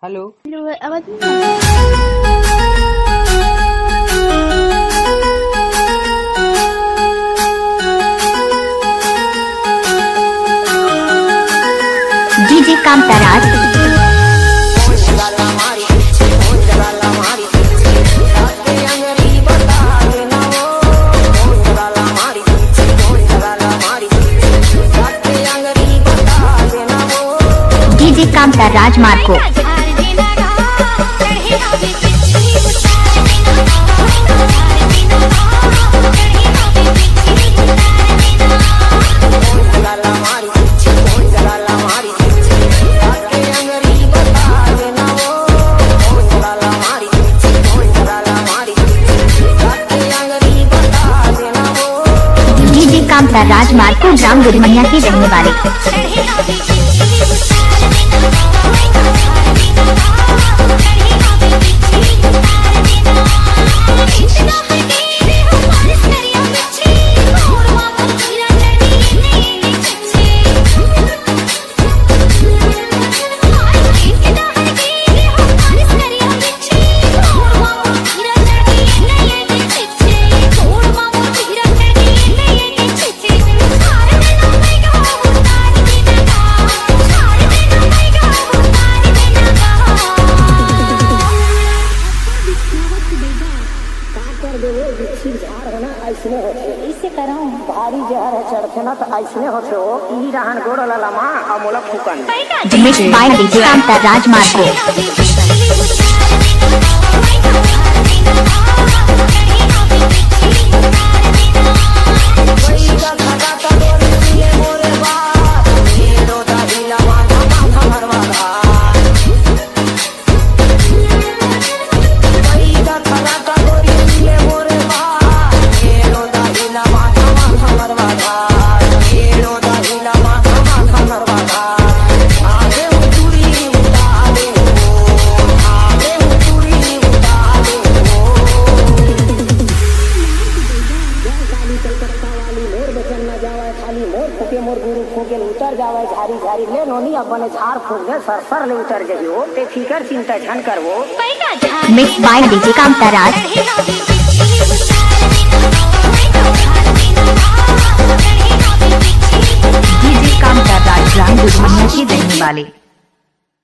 Hello. Hello, आवाज नहीं आ रही? DJ Kamtaraj DJ Kamtaraj Marko DJ Kamtaraj Marko ग्राम गुरमनिया के रहने वाले। इससे कराऊं भारी जहर चढ़ते ना तो ऐसने होते हो ई रहन गोड़ ललमा अमोला फुकन mix by DJ Kamtaraj Marko. मोर गुरु फूके उतर जावे झारी झारी ले नोनी अपने झार फूक दे सर सर ले उतर जइयो ते फिकर चिंता झन करवो mix by DJ Kamtaraj DJ कामताराज ग्राम गुरमनिया के रहने वाले।